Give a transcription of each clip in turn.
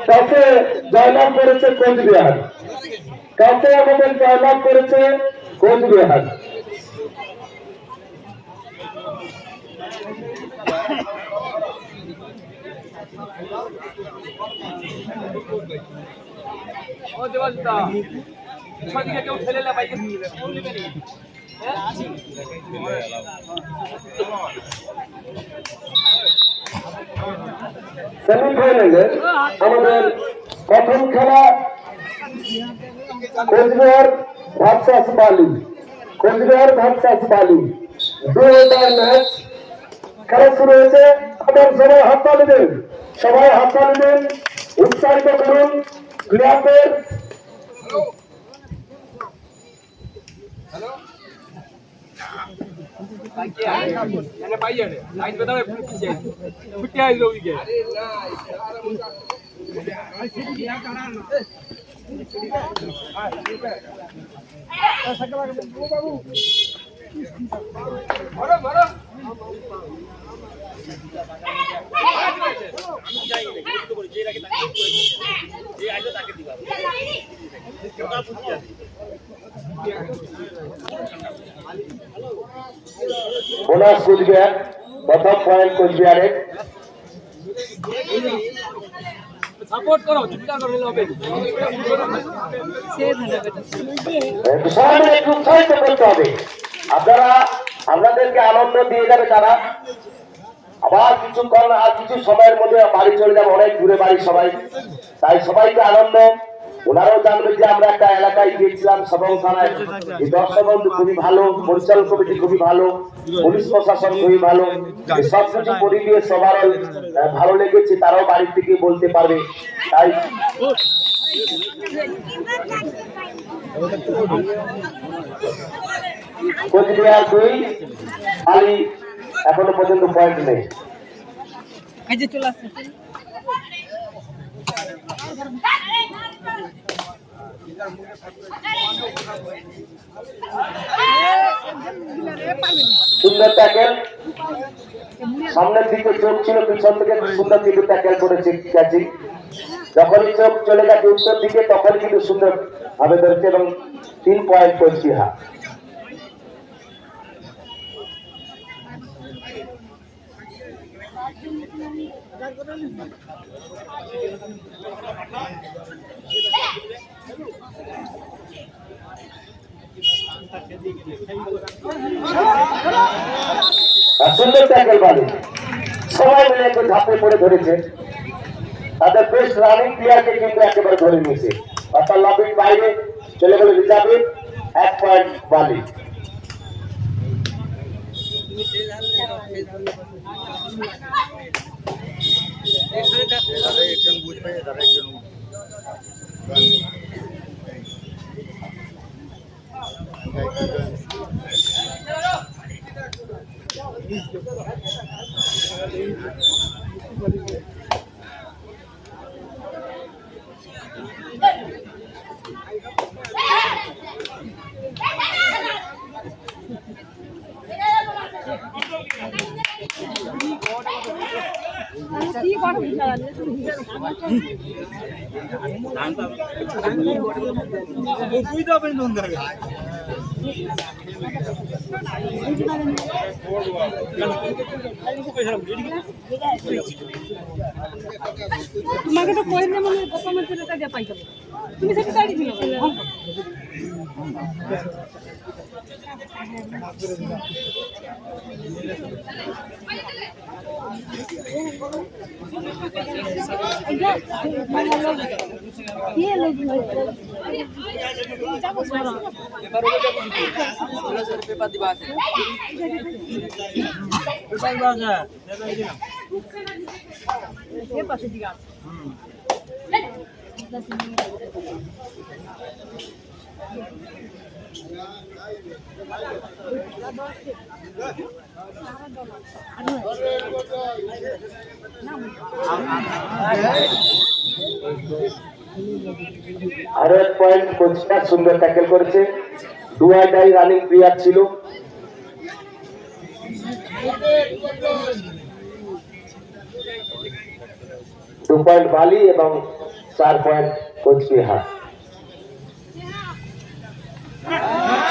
কাছে জয়লাভ করেছে কোচবিহার, কাছে আমাদের জয়লাভ করেছে কোচবিহার। সেমিফাইনালে আমাদের প্রথম খেলা কোচবিহার ভার্সাস বালি, কোচবিহার ভার্সাস বালি 2 ম্যাচ খেলা শুরু হয়েছে। আপনার সবাই হাততালি দেন, সবাই হাততালি দেন, উৎসাহিত করুন প্লেয়ারদের। বোনাস কোচবিহার, প্রথম পয়েন্ট কোচবিহারের। সাপোর্ট করো, চিন্তা করলে হবে। সবাই একটু উৎসাহিত করতে হবে। আপনারা আপনাদেরকে আনন্দ দিয়ে যাবে তারা। আবার কিছুক্ষণ আর কিছু সময়ের মধ্যে বাড়ি চলে যাবে, অনেক দূরে বাড়ি সবাই, তাই সবাইকে আনন্দ। ওনারাও জানবে যে আমরা একটা এলাকায় গিয়েছিলাম সবং থানায়, এই দর্শক বন্ধু খুবই ভালো, পরিচালক কমিটি খুবই ভালো, পুলিশ প্রশাসন খুবই ভালো, সবকিছু পরিবেশ সবার ভালো লেগেছে, তারাও বাড়ির থেকে বলতে পারবে। তাই কোচবিহার 2, আলী এখনো পর্যন্ত পয়েন্ট নেই। সুন্দর ট্যাকেল, সামনের দিকে চোখ ছিল, পিছন থেকে সুন্দর দিকে ট্যাকেল করেছে ক্যাচি। যখনই চোখ চলে গেছে উত্তর দিকে তখনই কিন্তু সুন্দর ভাবে ধরেছে এবং 3 পয়েন্ট কোচবিহার। সুন্দর ট্যাকেল বালি, সবাই মিলে একটু ঝাঁপে পড়ে ধরেছে, তাদের বেস্ট রানিং প্লেয়ারকে কিন্তু একেবারে ধরে নিয়েছে। অর্থাৎ লবির বাইরে চলে গেল রিজার্ভে। 1 পয়েন্ট বালি। তোমাকে তো কইলে মনে প্রথমে ছেলেটা যা পাইছো তুমি সেটা তাড়ি দিল ये लोग যাবো সারা এবার ওটা যাবো 1600 পেপার দিবা আছে পেপার বাজা দেবে দিলাম এই পাশে দিগা আরো 1 পয়েন্ট কোচটা সুন্দর ট্যাকেল করেছে। দুয়াটাই রানিং প্লেয়ার ছিল। 2 পয়েন্ট বালি এবং 4 পয়েন্ট কোচবিহার।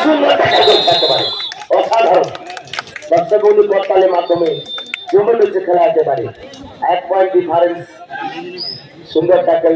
সুন্দর একেবারে অসাধারণ দর্শকবন্ধু করতালের মাধ্যমে জমে উঠেছে খেলা একেবারে 1 পয়েন্ট ডিফারেন্স। সুন্দর tackle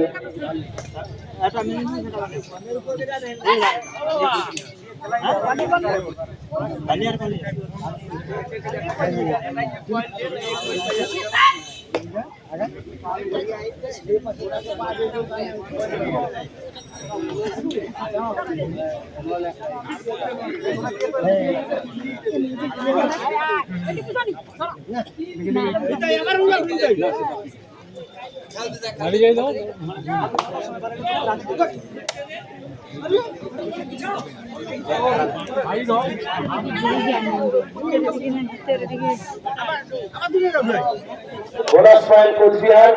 bonus point Coochbehar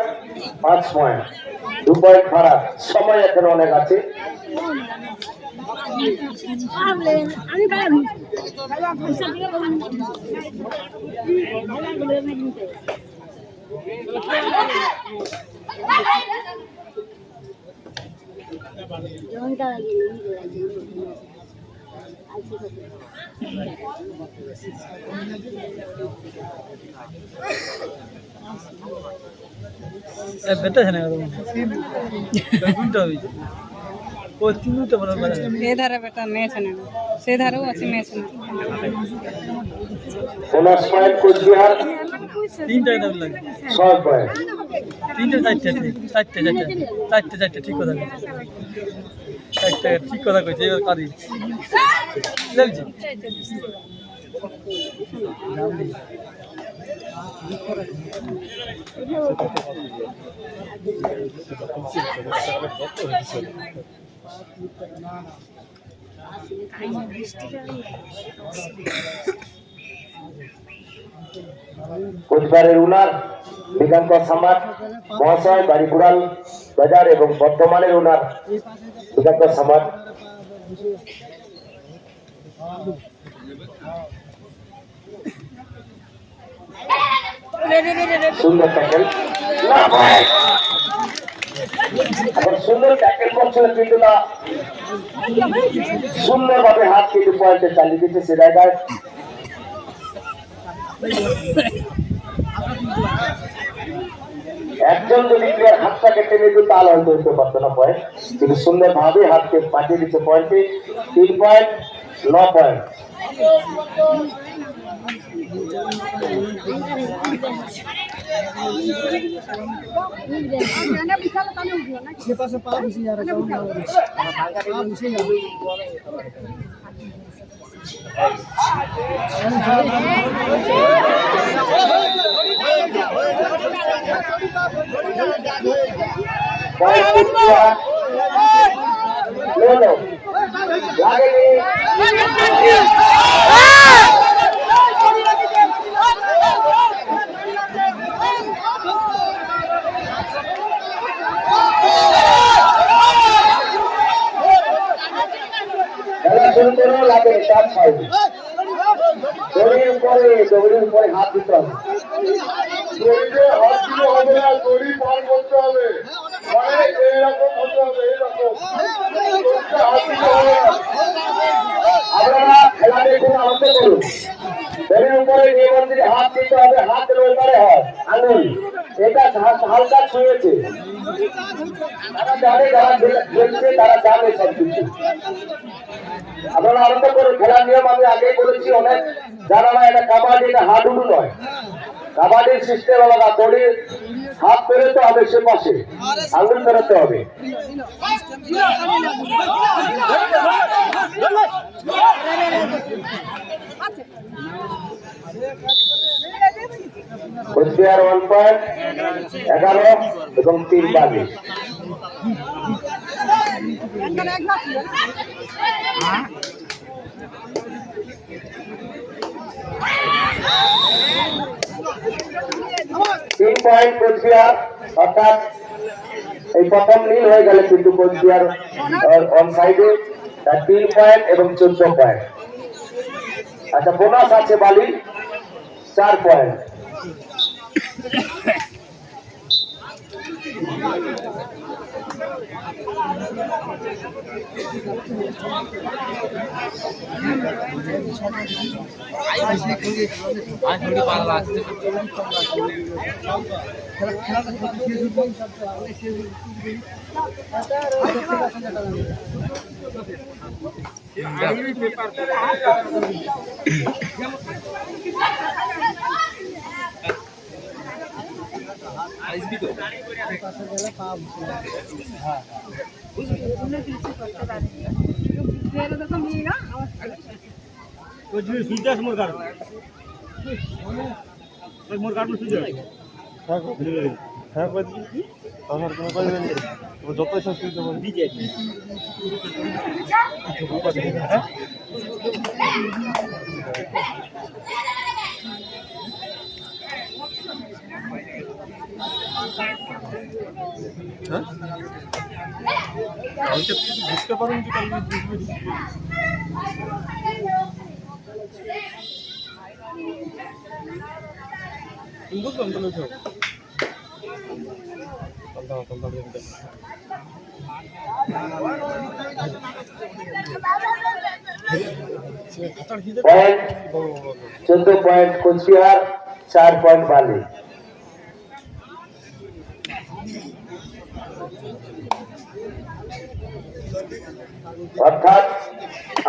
5 point, 2 point ফারাক। সময় এখন অনেক আছে। बेटा मैच है से धारो अच्छी मैच है বোনাস পয়েন্ট কোচবিহার 3টা দাম লাগে 6 পয়েন্ট। 3টে 4টে ঠিক কথা 4টে ঠিক কথা কইছে এবার কারি লাগছে কোচবিহারের উনার দিগন্ত সামাদ মহাশয় বাড়িপুরাল বাজার এবং বর্ধমানের উনার দিগন্ত সামাদ। সুন্দর ট্যাকেল এখন সুন্দর ট্যাকেল করছিল কিন্তু না সুন্দরভাবে হাত কিন্তু পয়েন্টে চালিয়ে দিচ্ছে সে জায়গায়। একজন যদি প্লেয়ার হাতটাকে টেনে দিত তাহলে হয়তো হইতে পারতো না পয়েন্ট, কিন্তু সুন্দরভাবে হাতকে পাঠিয়ে দিচ্ছে পয়েন্টে। 3 পয়েন্ট 9 পয়েন্ট। শুরু করে লাগে তার ছয় দড়ির উপরে হাত দিতে হবে। দড়িতে হাত দিতে হবে না, দড়ি পার করতে হবে, মানে এইরকম হতে হবে, এইরকম হাত দিতে হবে। আপনারা খেলা দেখুন, আনন্দ করুন। দড়ির উপরে নিয়মন্ত্রী হাত দিতে হবে, হাতের ওপারে হয় আঙুল, এটা হালকা ছুঁয়েছে। তারা জানে, যারা খেলছে তারা জানে সব কিছু। আপনারা আনন্দ করুন। খেলার নিয়ম আমি আগেই বলেছি, অনেক জানা না, এটা কাবাডি, এটা হাডুডু নয়। কাবাডির সিস্টেম আলাদা। দড়ির হাত বেরোতে হবে, সে পাশে আঙুল বেরোতে হবে। কোচবিহার 1 পয়েন্ট 11 এবং 3 বালি। 3 পয়েন্ট কোচবিহার, অর্থাৎ এই প্রথম নীল হয়ে গেল কিন্তু কোচবিহার অন সাইডে 3 পয়েন্ট এবং 14 পয়েন্ট। আচ্ছা, বোনাস আছে বালি 4 পয়েন্ট। যত সংস্কৃতি বুঝতে পারেন যে বুঝলাম পয়েন্ট 14 পয়েন্ট কোচবিহার, 4 পয়েন্ট বালি। অর্থাৎ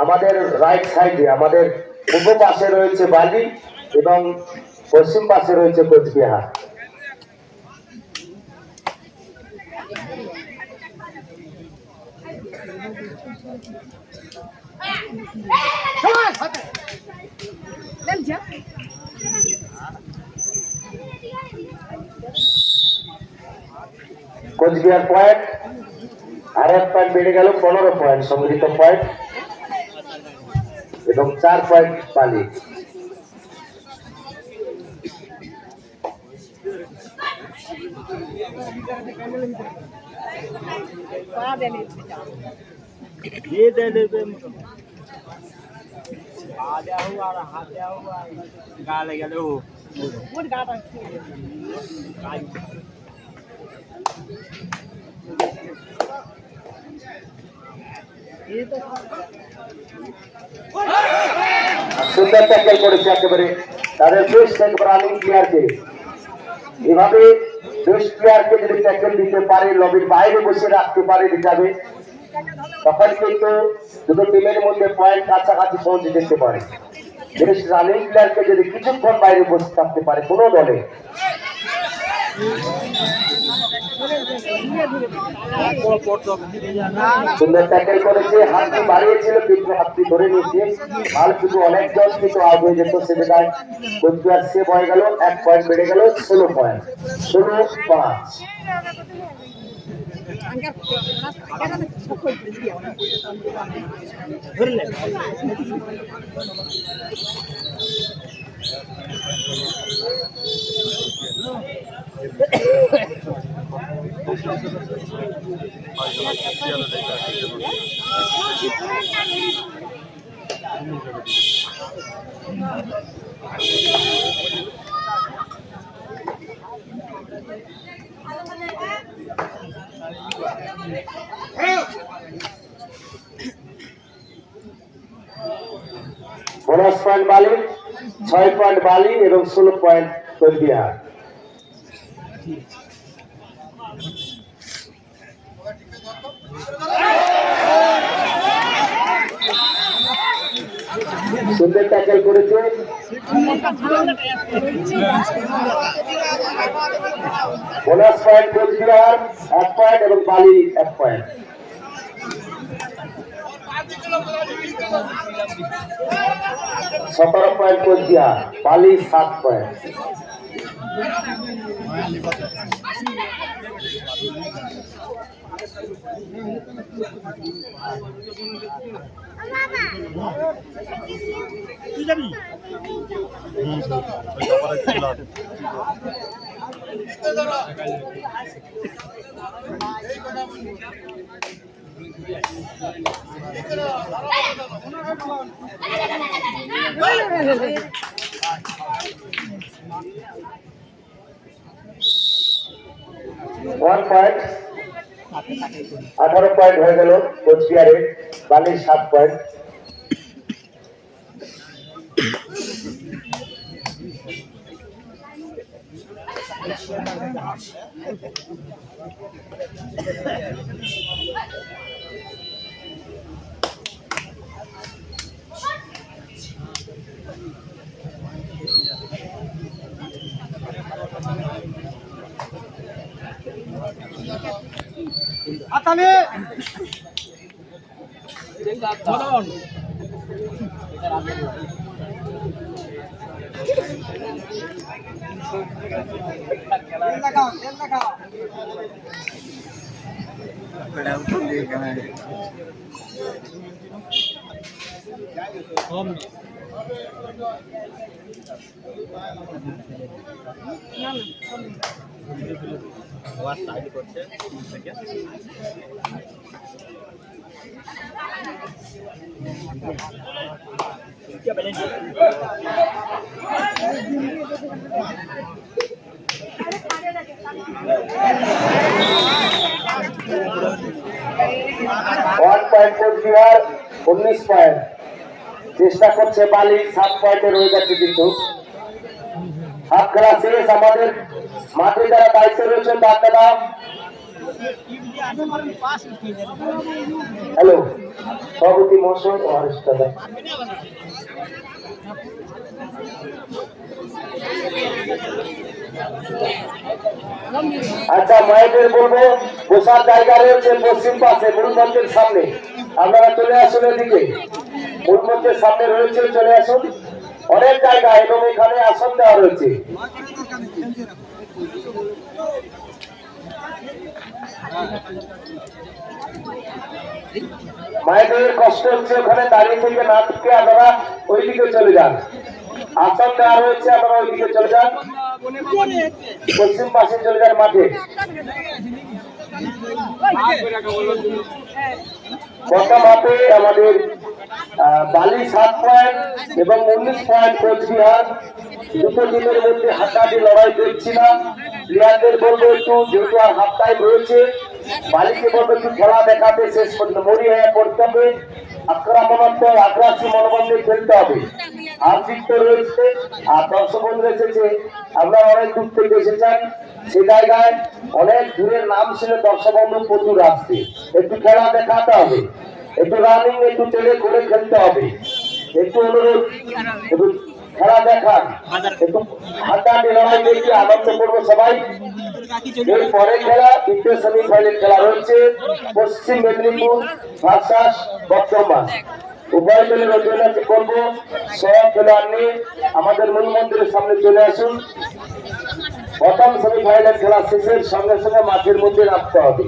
আমাদের রাইট সাইডে আমাদের পূর্ব পাশে রয়েছে বালি এবং পশ্চিম পাশে রয়েছে কোচবিহার। কোচবিহার পয়েন্ট আর 1 পয়েন্ট বেড়ে গেল, 15 পয়েন্ট সম্মিলিত পয়েন্ট এবং 4 পয়েন্ট বালি। সুন্দর ট্যাকল করেছে একেবারে তাদের বেস্ট রানিং প্লেয়ারকে। এভাবে বেস্ট প্লেয়ারকে যদি ট্যাকল দিতে পারে, লবির বাইরে বসে রাখতে পারে হিসাবে, তখন কিন্তু দুটো টিমের মধ্যে পয়েন্ট কাছাকাছি পৌঁছে যেতে পারে। বেস্ট রানিং প্লেয়ারকে যদি কিছুক্ষণ বাইরে বসে থাকতে পারে কোনো দলে, সুন্দর ট্যাকল করেছে, হাতটি বাড়িয়েছিল কিন্তু হাতটি ধরে নিয়েছে, ভাল কিন্তু অনেকজন কিন্তু আউট হয়ে যেত। সে জায়গায় কোচবিহার সেভ হয়ে গেল, 1 পয়েন্ট বেড়ে গেল, 16 পয়েন্ট, 16-5। বোনাস পয়েন্ট বালি, 6 পয়েন্ট বালি এবং 16 পয়েন্ট কোচবিহার। সুন্দর ট্যাকল করেছে, বোনাস পয়েন্ট কোচবিহার 1 পয়েন্ট এবং বালি 1 পয়েন্ট। 17 পয়েন্ট কোচবিহার, বালি 7 পয়েন্ট। 1 পয়েন্ট, 18 পয়েন্ট হয়ে গেল কোচবিহারে, বালির 7 পয়েন্ট। কোচবিহার 19 পয়েন্ট, চেষ্টা করছে বালি 7 পয়েন্টে রয়ে যাচ্ছে, কিন্তু হাফ খেলা শেষ। আমাদের মাঠে যারা দায়িত্বে রয়েছেন ডাক্তাররা, হ্যালো সভাপতি মহাশয় ও আরিফ দাদা, আচ্ছা মায়েদের বলবো বসার জায়গা রয়েছে পশ্চিম পাশে মূল মঞ্চের সামনে, আপনারা চলে আসুন এদিকে, মূল মঞ্চের সামনে রয়েছে, চলে আসুন। অনেক জায়গা এবং এখানে আসন দেওয়া রয়েছে। মায়েদের কষ্ট হচ্ছে, ওখানে দাঁড়িয়ে থেকে না থেকে আপনারা ওইদিকে চলে যান, আসন দেওয়া রয়েছে, আপনারা ওইদিকে চলে যান, পশ্চিম পাশে চলে যান মাঠে। প্রথম হাতে আমাদের বালি 7 পয়েন্ট এবং 19 পয়েন্ট কোচবিহার, দুটো টিমের মধ্যে হাড্ডাহাড্ডি লড়াই দেখছি না। প্লেয়ারদের বলবো একটু, যেহেতু আর হাফ টাইম রয়েছে, বালিকে বলবো একটু খেলা দেখাতে, শেষ পর্যন্ত মরি হয়ে পড়তে হবে, আক্রমণাত্মক আগ্রাসী মনোবল নিয়ে খেলতে হবে। আর জিততে রয়েছে, আর দর্শক বন্ধু এসেছে, আপনারা অনেক দূর থেকে এসেছেন, সে জায়গায় অনেক দূরের নাম ছিল, দর্শক বন্ধু প্রচুর আসছে, একটু খেলা দেখাতে হবে, একটু রানিং একটু টেলে করে খেলতে হবে, একটু অনুরোধ, একটু খেলা দেখান, একটু হাড্ডাহাড্ডি লড়াই দেখে আনন্দ করবো সবাই। এর পরে খেলা দ্বিতীয় সেমিফাইনাল খেলা রয়েছে, পশ্চিম মেদিনীপুর ভার্সাস বর্ধমান। উভয় দলের অধিনায়ক করবো, সব খেলোয়াড় নিয়ে আমাদের মূল মন্দিরের সামনে চলে আসুন। প্রথম সেমিফাইনাল খেলা শেষের সঙ্গে সঙ্গে মাঠের মধ্যে নামতে হবে।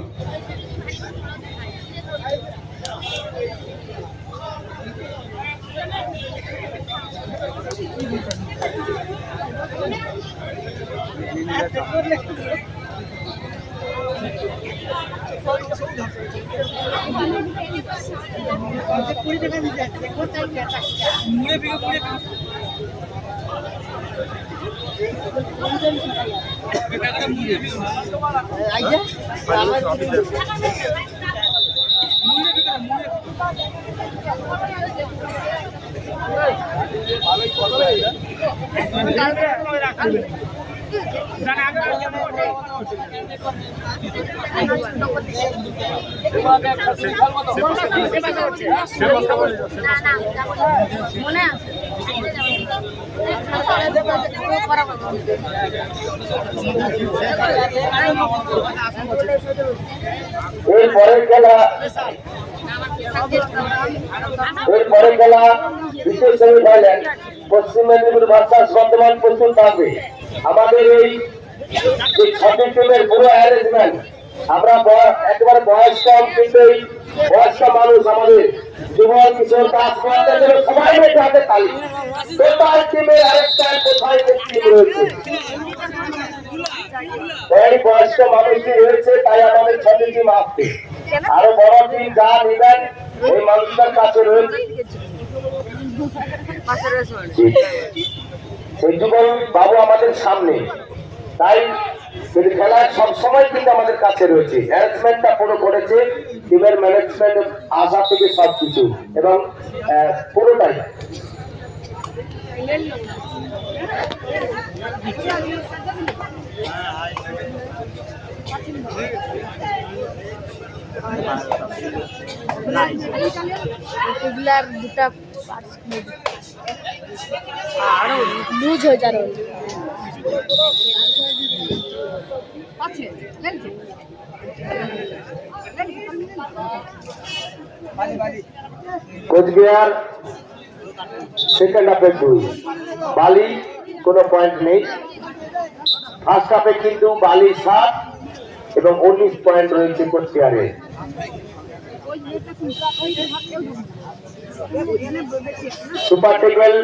এরপরের খেলা দ্বিতীয় সেমিফাইনাল পশ্চিম মেদিনীপুর ভার্সাস বর্ধমান প্রস্তুত থাকবে। আমাদের এই ছটি টিমের পুরো অ্যারেঞ্জমেন্ট, আমরা একেবারে বয়স কম, কিন্তু এই বয়স্ক মানুষ আমাদের যুবক কিশোর কাজ করতে গেলে সবাই মেয়েছে হাতে তালি। টোটাল টিমের আরেকটা কোথায় টিম রয়েছে, এই বয়স্ক মানুষটি রয়েছে, তাই আমাদের ছটি টিম আসছে। আরো বড় টিম যা নিবেন এই মানুষটার কাছে রয়েছে। সেই যুগল বাবু আমাদের সামনে, তাই কিন্তু খেলার সবসময় কিন্তু আমাদের কাছে রয়েছে, অ্যারেঞ্জমেন্টটা পুরো করেছে টিমের ম্যানেজমেন্ট আসা থেকে সবকিছু এবং পুরোটাই। এগুলার দুটা লুজ হয়ে যাবে। কোচবিহার সেকেন্ড হাফে 2, বালি কোনো পয়েন্ট নেই। ফার্স্ট হাফে কিন্তু বালি 7 এবং 19 পয়েন্ট রয়েছে কোচবিহারে। সুপার টেবিল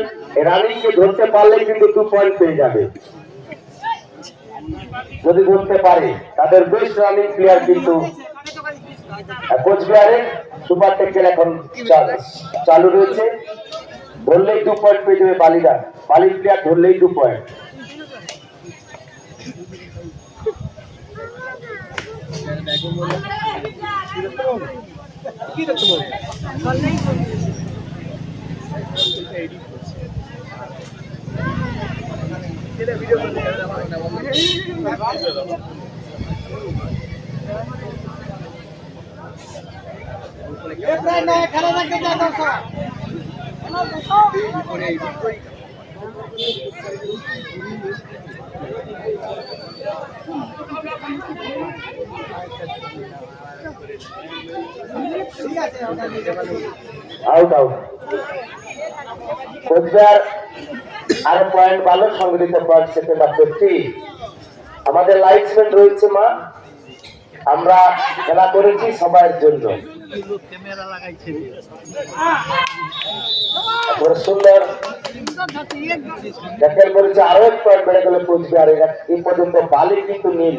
রানিং কে ধরতে পারলে কিন্তু 2 পয়েন্ট পেয়ে যাবে, যদি ধরতে পারে। তাদের বেস্ট রানিং প্লেয়ার কিন্তু কোচবিহারের সুপার টেবিল এখন চালু রয়েছে। ধরলেই 2 পয়েন্ট পেয়ে যাবে বালিরা, বালির প্লেয়ার ধরলেই 2 পয়েন্ট। Out out. কোচবিহার আরো পয়েন্ট ভালো সংগঠিত পয়েন্ট সেকেন্ড হাফে 3। আমাদের লাইটসম্যান রয়েছে মা, আমরা খেলা করেছি সবার জন্য। সুন্দর দেখেন করেছে, আরো এক পয়েন্ট বেড়ে গেল কোচবিহার। এই পর্যন্ত বালি কিন্তু নীল,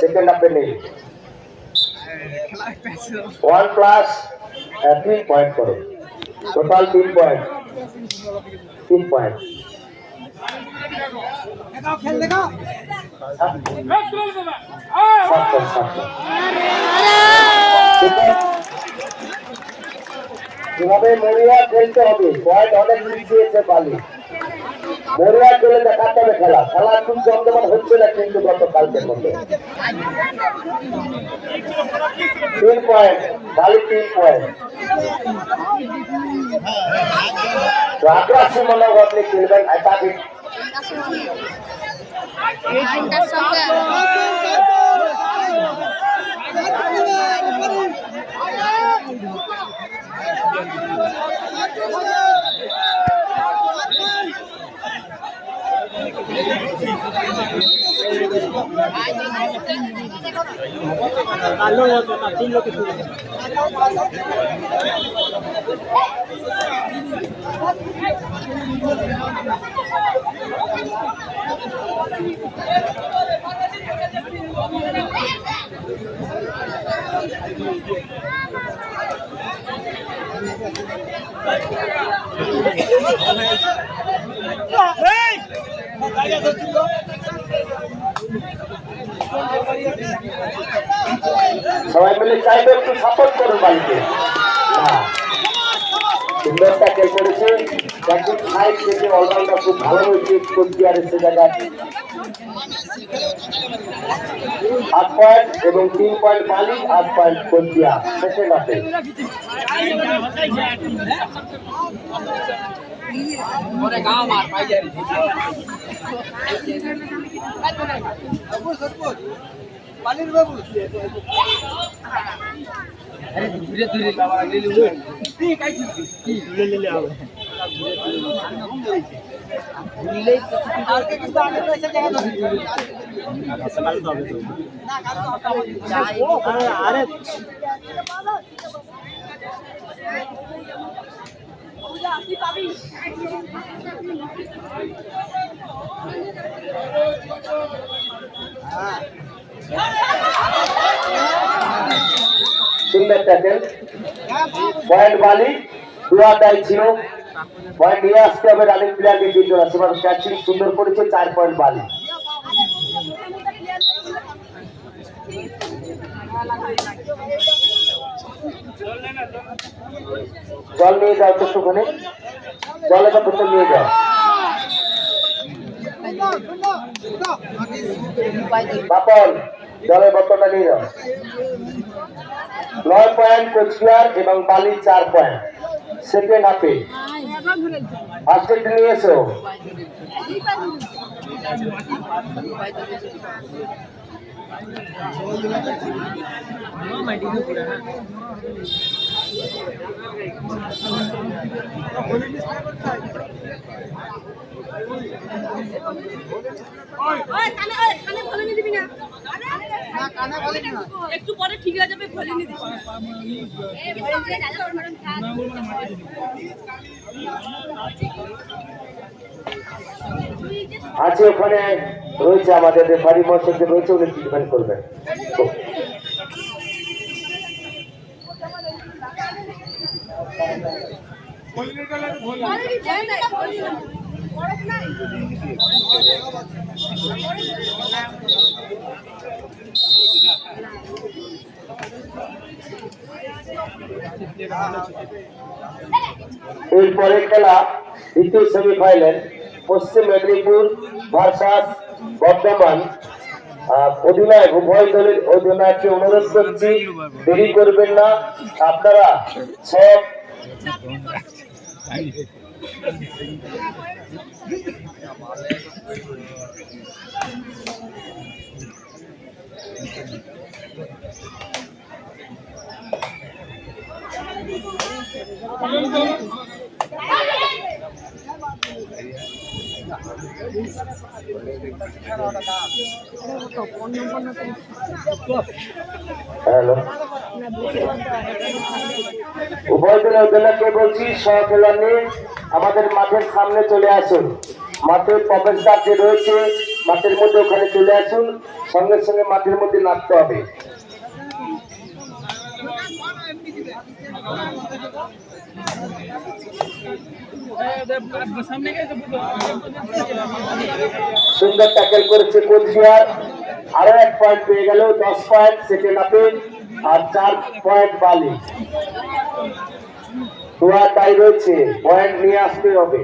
সেকেন্ড হাফে নীল। 1 প্লাস 3 পয়েন্ট করো, টোটাল 3 পয়েন্ট। 3 পয়েন্ট। যেভাবে মরিয়া খেলতে হবে, পয়েন্ট অনেক দিয়েছে বালি। মরিয়া খেলে দেখাতে হবে খেলা, খেলা খুব জমজমাট হচ্ছে না কিন্তু গতকালকের মতো। 3 পয়েন্ট বালি, 3 পয়েন্ট। আগ্রাসী মনোভাব নিয়ে খেলবেন, একাধিক সবাই মিলে চাইবে একটু সাপোর্ট করুন বাড়িতে। সুন্দরটা খেল করেছে, একদিন সাইড থেকে অলরাউন্ডার খুব ভালো হয়েছে কোচবিহার এসে জায়গায়। 8 পয়েন্ট এবং 3 পয়েন্ট বালি, 8 পয়েন্ট কোচবিহার সেকেন্ড হাফে। সুন্দর ট্যাকেল, পয়েন্ট বালি, দুয়াটাই ছিল। পয়েন্ট নিয়ে আসতে হবে রানিং প্লেয়ারকে 3 জন আছে, ক্যাচিং সুন্দর করেছে। 4 পয়েন্ট বালি। জল নিয়ে যাও তো একটুখানি, জল একটা বোতল নিয়ে যাও। বাপন জলের বোতলটা নিয়ে যাও। 9 পয়েন্ট কোচবিহার এবং বালি 4 পয়েন্ট। সেকেন্ড হাফে ফার্স্ট নিয়ে এসো। একটু পরে ঠিক হয়ে যাবে, ভলিনি দিস। আছে ওখানে রয়েছে আমাদের রেফারি মহাশয় রয়েছে, উনি ট্রিটমেন্ট করবেন। এরপরে খেলা দ্বিতীয় সেমিফাইনাল পশ্চিম মেদিনীপুর ভার্সাস বর্ধমান। অধিনায়ক উভয় দলের অধিনায়ককে অনুরোধ করছি দেরি করবেন না, আপনারা সব হ্যালো উভয় দলের অধিনায়ককে বলছি সহখেলোয়াড় নিয়ে আমাদের মাঠের সামনে চলে আসুন। মাঠের প্রবেশদ্বার যে রয়েছে মাঠের মধ্যে ওখানে চলে আসুন, সঙ্গে সঙ্গে মাঠের মধ্যে নামতে হবে। সুন্দর ট্যাকেল করেছে কোচবিহার, আরো 1 পয়েন্ট পেয়ে গেল, 10 পয়েন্ট সেকেন্ড হাফে, আর 4 পয়েন্ট বালি। দুয়া টাই রয়েছে, পয়েন্ট নিয়ে আসতে হবে।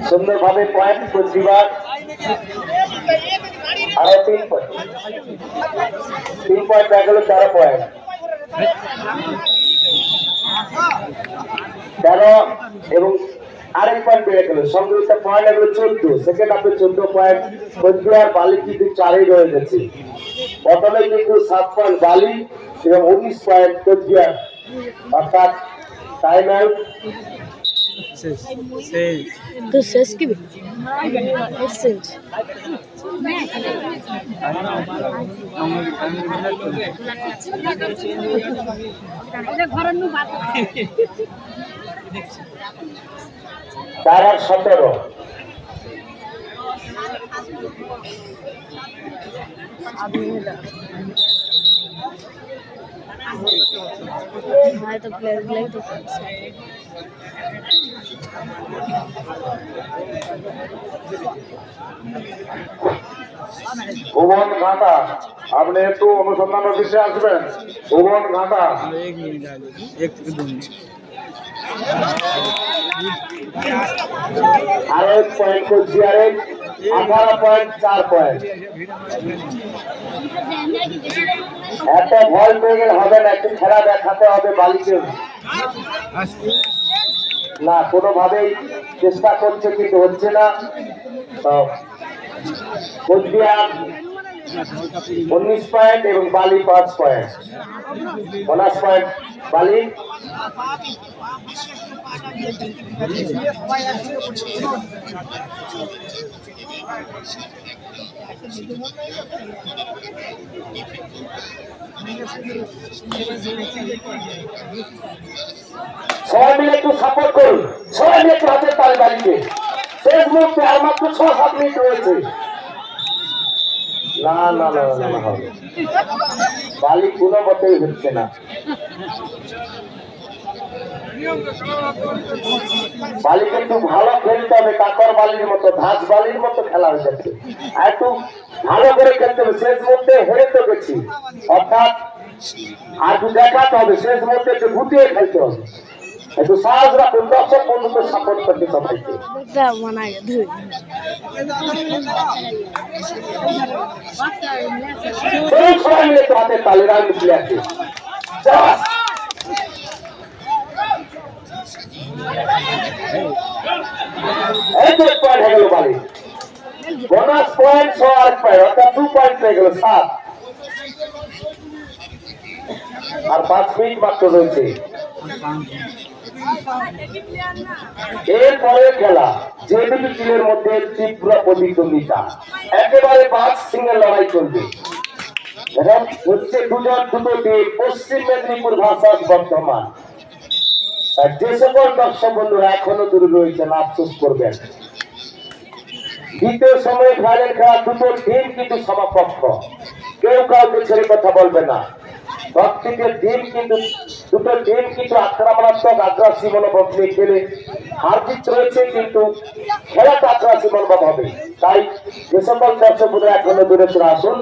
সুন্দরভাবে পয়েন্ট কোচবিহার, আরো 3 পয়েন্ট, 3 পয়েন্ট হয়ে গেল, 13 পয়েন্ট, 13 এবং আরেক পয়েন্ট বেড়ে গেল, সংযুক্ত পয়েন্ট এগুলো 14। সেকেন্ড হাফে 14 পয়েন্ট কোচবিহার, বালি কিন্তু 4-ই রয়ে গেছে। প্রথমে কিন্তু 7 পয়েন্ট বালি এবং 19 পয়েন্ট কোচবিহার, অর্থাৎ টাইম আউট। তো শেষ কি শেষ ঘরের নু বাদ 4 আর 17। तो प्लेयर लगे तो ভুবন ঘাটা, আপনি একটু অনুসন্ধান অফিসে আসবেন। ভুবন ঘাটা আরো 1 পয়েন্ট কোচবিহারে, 18 পয়েন্ট 4 পয়েন্ট। এত ভয় পেয়ে গেলে হবে না, একটু খেলা দেখাতে হবে বালিকে। না কোনোভাবেই চেষ্টা করছে কিন্তু হচ্ছে না। তো কোচবিহার 19 পয়েন্ট এবং বালি 5 পয়েন্ট, 19 পয়েন্ট বালি। সবাই মিলে একটু সাপোর্ট করুন, সবাই মিলে একটু হাতের তালি বাড়িতে। শেষ মুহূর্তে আর মাত্র 6-7 মিনিট রয়েছে। না না না না না হবে, বালি কোনো মতেই হচ্ছে না। বালিকে একটু ভালো খেলতে হবে, কাকর বালির মতো, ঘাস বালির মতো খেলা হয়ে যাচ্ছে। আর একটু ভালো করে খেলতে হবে। শেষ মুহূর্তে হেরে তো গেছি, অর্থাৎ আর একটু দেখাতে হবে। শেষ মুহূর্তে একটু গুটিয়ে খেলতে হবে। একটু সাহস রাখুন, দর্শক বন্ধুকে সাপোর্ট করতে সবাইকে। সবাই মিলে তো হাতে তালি রান মিশলে আছে। এই তো পয়েন্ট হয়ে গেল বালি, বোনাস পয়েন্ট 6 পয়েন্ট, অর্থাৎ 2 পয়েন্ট হয়ে গেল 7। আর 5 মিনিট মাত্র রয়েছে। এরপরে খেলা যে দুটি টিমের মধ্যে তীব্র প্রতিদ্বন্দ্বিতা, একেবারে 5 সিঙ্গেল লড়াই চলবে। এখন হচ্ছে দুটো টিম, পশ্চিম মেদিনীপুর ভার্সাস বর্ধমান। যে সকল দর্শক বন্ধুরা এখনো দূরে রয়েছেন আফসোস করবেন। দ্বিতীয় সময়ে ফাইনাল খেলা দুটো টিম কিন্তু সমকক্ষ, কেউ কাউকে ছেড়ে কথা বলবে না। প্রত্যেকটা টিম কিন্তু, দুটো টিম কিন্তু আক্রমণাত্মক আগ্রাসী মনোভাব নিয়ে খেলে। হার জিত রয়েছে কিন্তু খেলাটা আগ্রাসী মনোভাব হবে। তাই যে সকল দর্শক বন্ধুরা এখনো দূরে চলে আসুন,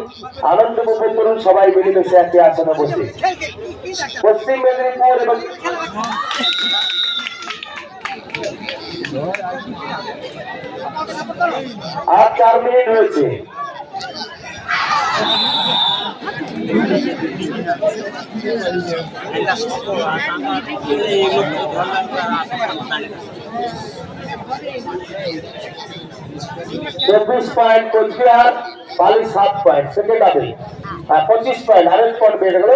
আনন্দ উপভোগ করুন সবাই মিলেমিশে একটি আসনে বসে। পশ্চিম মেদিনীপুর এবং আর 4 মিনিট রয়েছে। চব্বিশ পয়েন্ট কোচবিহার, বালি 7 পয়েন্ট, সেকেন্ড হবে 25 পয়েন্ট, আরো স্পট বেড়ে গেল,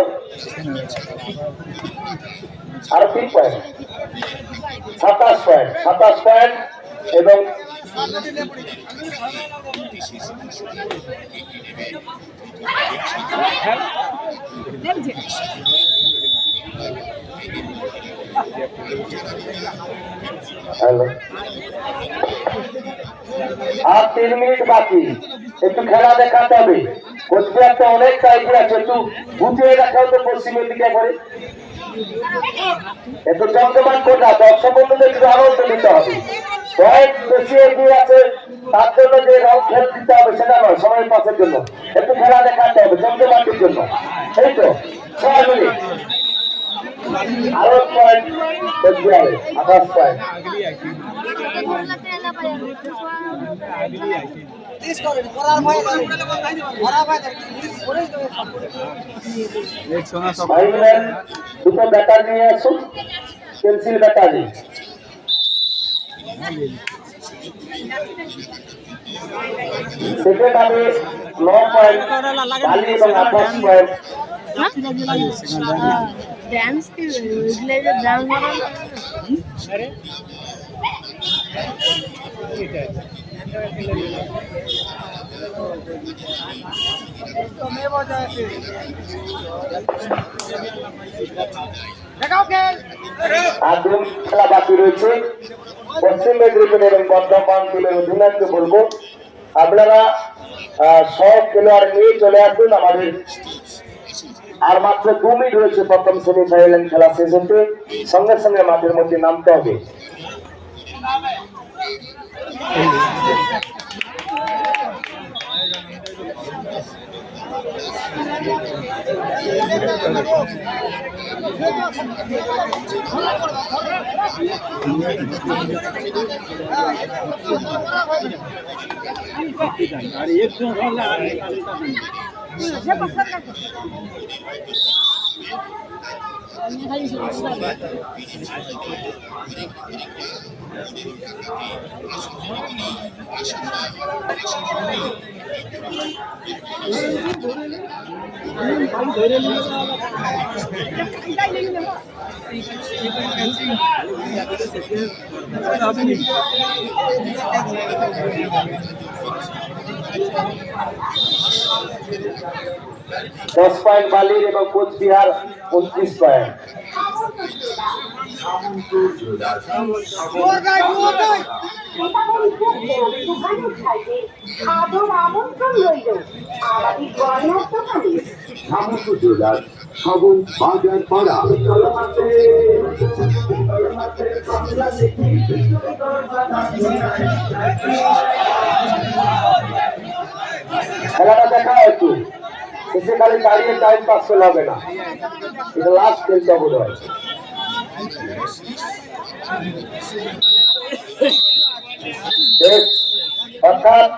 আরো 3 পয়েন্ট, 27 পয়েন্ট, 27 পয়েন্ট এবং হ্যালো, আর 3 মিনিট বাকি, একটু খেলা দেখাতে হবে। কোচবিহার তো অনেক টাইপের আছে, একটু গুটিয়ে দেখাও তো পশ্চিমের দিকে করে, একটু জমজমান কোটা দর্শক বন্ধুদের একটু আনন্দ দিতে হবে। পয়েন্ট বেশি এগিয়ে আছে তার জন্য যে রং খেল দিতে হবে সেটা নয়, সময় পাসের জন্য একটু খেলা দেখাতে হবে, জমজমাটির জন্য। এই তো 6 মিনিট, আরো পয়েন্ট কোচবিহারে 28 পয়েন্ট। দুটো ব্যাটার নিয়ে আসুন, পেন্সিল ব্যাটারি। সেকেন্ড হবে 9 পয়েন্ট বালি এবং 28 পয়েন্ট। ডান্স কি ডান্স আর 2 খেলা বাকি রয়েছে। পশ্চিম মেদিনীপুর এবং বর্ধমান টিমের অধিনায়ককে বলবো আপনারা সব খেলোয়াড় নিয়ে চলে আসুন আমাদের। আর মাত্র 2 মিনিট রয়েছে প্রথম সেমিফাইনাল খেলা শেষ হতে, সঙ্গে সঙ্গে মাঠের মধ্যে নামতে হবে। 10 পয়েন্ট বালির এবং কোচবিহার 29 পয়েন্ট। খেলাটা দেখা একটু শেষে খালি দাঁড়িয়ে টাইম পাস করলে হবে না, এটা লাস্ট খেলতে বোধ হয়। অর্থাৎ